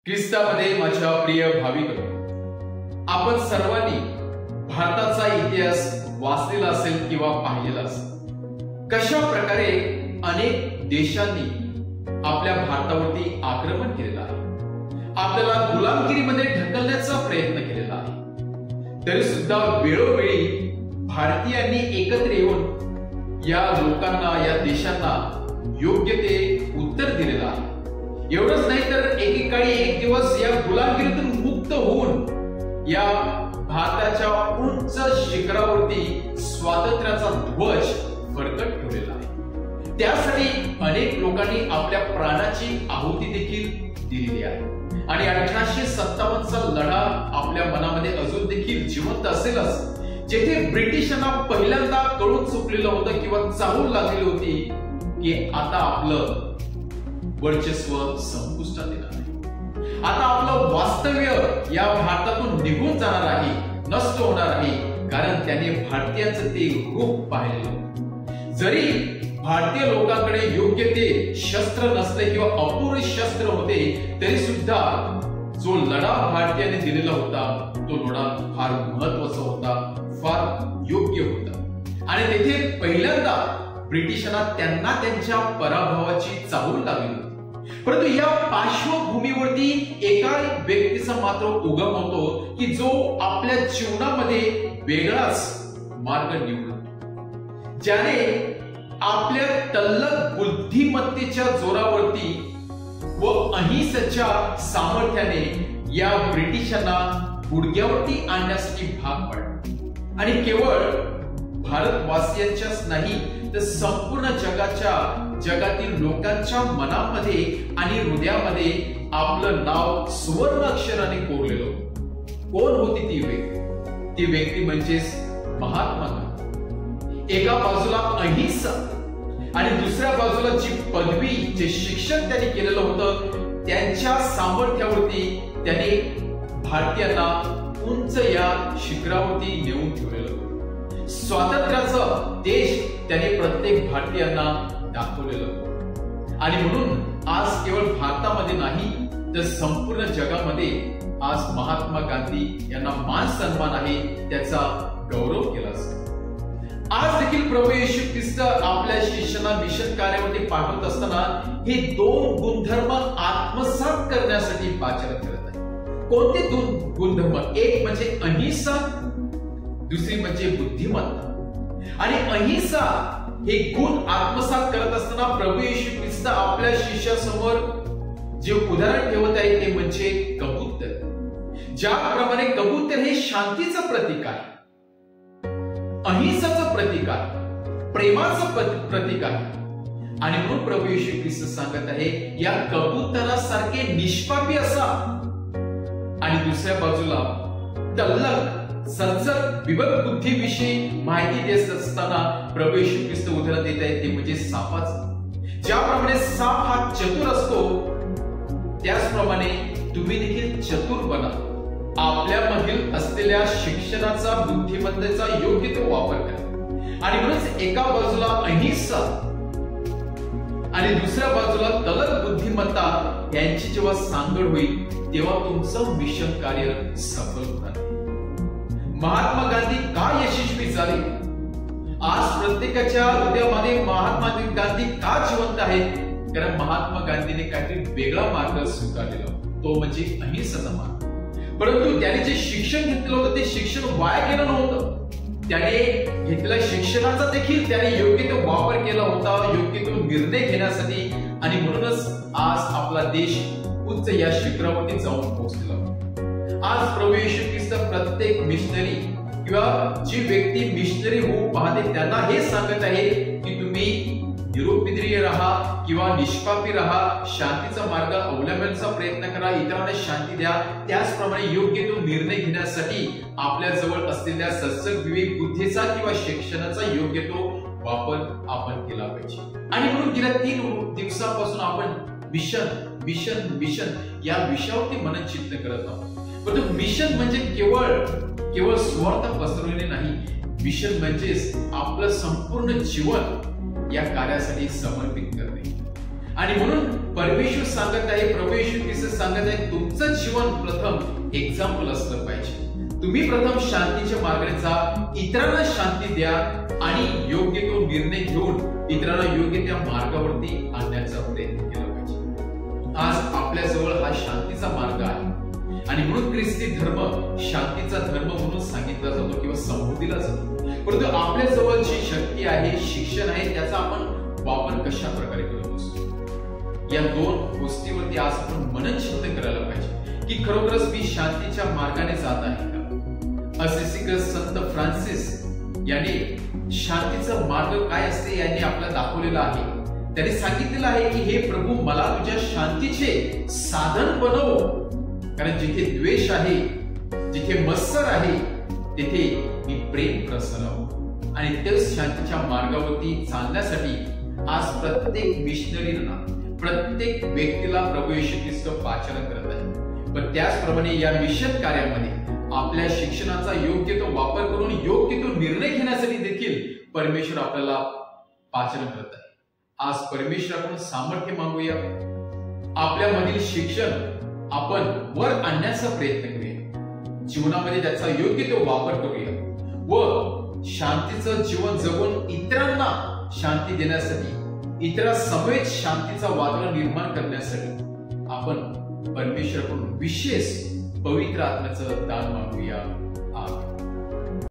ख्रिस्तामध्ये माझ्या प्रिय भाविक, आपण सर्वांनी भारताचा इतिहास वाचलेला असेल किंवा पाहिलेला असेल। कशा प्रकारे अनेक देशांनी आपल्या भारतावरती आक्रमण केलेलं आहे, आपल्याला गुलामगिरीमध्ये ढकलण्याचा प्रयत्न केलेला आहे। तरी सुद्धा वेळोवेळी भारतीयांनी एकत्र येऊन या लोकांना, या देशांना योग्य ते उत्तर दिलेलं आहे। एवढंच नाही तर एकेकाळी एक दिवस या गुलामगिरीतून मुक्त होऊन या भारताच्या उंच शिखरावरती स्वातंत्र्याचा ध्वज फडकत ठेवलेला आहे। त्यासाठी अनेक लोकांनी आपल्या प्राणाची आहुती देखील दिलेली आहे आणि 1857 चा लढा आपल्या मनामध्ये अजून देखील जिवंत असेलच, जेथे ब्रिटिशांना पहिल्यांदा कळून चुकलेलं होतं किंवा चाहूल लागलेली होती की आता आपलं वर्चस्व संपुष्टात येणार आहे, आता आपलं वास्तव्य या भारतातून निघून जाणार आहे, नष्ट होणार आहे, कारण त्याने भारतीयांचं ते रूप पाहिलेलं। जरी भारतीय लोकांकडे योग्य ते शस्त्र नसले किंवा अपुरे शस्त्र होते, तरी सुद्धा जो लढा भारतीयांनी दिलेला होता तो लढा फार महत्वाचा होता, फार योग्य होता आणि तेथे पहिल्यांदा ब्रिटिशांना त्यांना त्यांच्या पराभवाची चाहूल लागली। परंतु या पार्श्वभूमीवरती एका व्यक्तीचा मात्र उगम होतो की जो आपल्या जीवनामध्ये वेगळाच मार्ग निवडतो, ज्याने आपल्या तल्लख बुद्धिमत्तेच्या जोरावरती व अहिंसेच्या सामर्थ्याने या ब्रिटिशांना गुडघ्यावरती आणण्यासाठी भाग पाडला आणि केवळ भारतवासियांच्याच नाही तर संपूर्ण जगातील लोकांच्या मनामध्ये आणि हृदयामध्ये आपलं नाव सुवर्ण अक्षराने कोरलेलं। कोण होती ती व्यक्ती? ती व्यक्ती म्हणजेच महात्मा गांधी। एका बाजूला अहिंसा आणि दुसऱ्या बाजूला जी पदवी, जे शिक्षण त्यांनी केलेलं होतं, त्यांच्या सामर्थ्यावरती त्याने भारतीयांना उंच या शिखरावरती नेऊन ठेवलेलं होतं। स्वातंत्र्याचं देश त्याने प्रत्येक भारतीयांना दाखवलेलं आणि म्हणून आज केवळ भारतामध्ये नाही तर संपूर्ण जगामध्ये आज महात्मा गांधी यांना मान सन्मान आहे, त्याचा गौरव केला जातो। आज देखील प्रभू येशू ख्रिस्त आपल्या शिष्यांना मिशन कार्यामध्ये पाठवत असताना हे दोन गुणधर्म आत्मसात करण्यासाठी पाचारण करत आहे। कोणते दोन गुणधर्म? एक म्हणजे अहिंसा, दुसरी म्हणजे बुद्धिमत्ता। आणि अहिंसा हे गुण आत्मसात करत असताना प्रभू येशू ख्रिस्त आपल्या शिष्यासमोर जे उदाहरण ठेवत आहे ते म्हणजे कबूतर। ज्याप्रमाणे कबूतर हे शांतीचं प्रतीक आहे, अहिंसाचं प्रतीक आहे, प्रेमाचं प्रतीक आहे आणि म्हणून प्रभू येशू ख्रिस्त सांगत आहे या कबुतरासारखे निष्पापी असा। आणि दुसऱ्या बाजूला तल्लख सजग विवेक बुद्धीविषयी माहिती देत असताना प्रभू येशू ख्रिस्त उदाहरण देत आहे ते म्हणजे सापाचं। ज्याप्रमाणे साप हा चतुर असतो त्याचप्रमाणे तुम्ही देखील चतुर बना, आपल्यामधील असलेल्या शिक्षणाचा, बुद्धिमत्तेचा योग्य तो वापर करा। आणि म्हणून एका बाजूला अहिंसा आणि दुसऱ्या बाजूला तल्लख बुद्धिमत्ता यांची जेव्हा सांगड होईल तेव्हा तुमचं मिशन कार्य सफल होणार। महात्मा गांधी का यशस्वी झाले? आज प्रत्येकाच्या हृदयामध्ये महात्मा गांधी का जिवंत आहेत? कारण महात्मा गांधीने काहीतरी वेगळा मार्ग स्वीकारलेला, तो म्हणजे अहिंसेचा मार्ग। परंतु त्याने जे शिक्षण घेतलं होतं ते शिक्षण वाया गेलं नव्हतं, त्याने घेतलेल्या शिक्षणाचा देखील त्याने योग्य तो वापर केला होता, योग्य तो निर्णय घेण्यासाठी आणि म्हणूनच आज आपला देश उच्च या शिखरावरती जाऊन पोहोचलेला होता। आज प्रभू येशू ख्रिस्त प्रत्येक मिशनरी किंवा जी व्यक्ती मिशनरी होऊ पाहते त्यांना हे सांगत आहे की तुम्ही निरुपद्रवी राहा किंवा निष्पापी राहा, शांतीचा मार्ग अवलंबण्याचा प्रयत्न करा, इतरांना शांती द्या। त्याचप्रमाणे योग्य तो निर्णय घेण्यासाठी आपल्या जवळ असलेल्या सजग विवेक बुद्धीचा किंवा शिक्षणाचा योग्य तो वापर आपण केला पाहिजे। आणि म्हणून गेल्या 3 दिवसापासून आपण मिशन मिशन मिशन या विषयावरती मनचिंतन करत आहोत। परंतु मिशन म्हणजे केवळ स्वार्थ पसरवणे नाही, मिशन म्हणजेच आपलं संपूर्ण जीवन या कार्यासाठी समर्पित करणे। आणि म्हणून परमेश्वर सांगत आहे, प्रभू येशू ख्रिस्त सांगत आहे, तुमचं जीवन प्रथम एक्झाम्पल असलं पाहिजे. तुम्ही प्रथम शांतीच्या मार्गाने जा, इतरांना शांती द्या आणि योग्य तो निर्णय घेऊन इतरांना योग्य त्या मार्गावरती आणण्याचा प्रयत्न केला पाहिजे. आज आपल्या जवळ हा शांतीचा मार्ग आहे आणि म्हणून ख्रिस्ती धर्म शांतीचा धर्म म्हणून सांगितला जातो किंवा संबोधिला जातो. परंतु आपल्या जवळ जी शक्ती आहे, शिक्षण आहे, त्याचा आपण वापर कशा प्रकारे करत असतो, या दोन गोष्टीवरती आज आपण मननचिंतन करायला पाहिजे की खरोखरच मी शांतीच्या मार्गाने जात आहे का. असिसिक संत फ्रान्सिस यांनी शांतीचा मार्ग काय असते यांनी आपल्याला दाखवलेला आहे. त्यांनी सांगितलेलं आहे की हे प्रभू मला तुझ्या शांतीचे साधन बनव, कारण जिथे द्वेष आहे, जिथे मत्सर आहे, तिथे मी प्रेम प्रसराव. आणि तेच शांतीच्या मार्गावरती चालण्यासाठी आज प्रत्येक मिशनरीना, प्रत्येक व्यक्तीला प्रभू येशू ख्रिस्त पाचारण करत आहे. पण त्याचप्रमाणे या मिशन कार्यामध्ये आपल्या शिक्षणाचा योग्य तो वापर करून योग्य तो निर्णय घेण्यासाठी देखील परमेश्वर आपल्याला पाचारण करत आहे. आज परमेश्वराकडून सामर्थ्य मागूया, आपल्यामधील शिक्षण आपण वर आणण्याचा प्रयत्न करूया, जीवनामध्ये त्याचा योग्य तो वापर करूया व शांतीचं जीवन जगून इतरांना शांती देण्यासाठी, इतरांसमवेत शांतीचं वातावरण निर्माण करण्यासाठी आपण परमेश्वराकडून विशेष पवित्र आत्म्याचं दान मागूया. आमेन.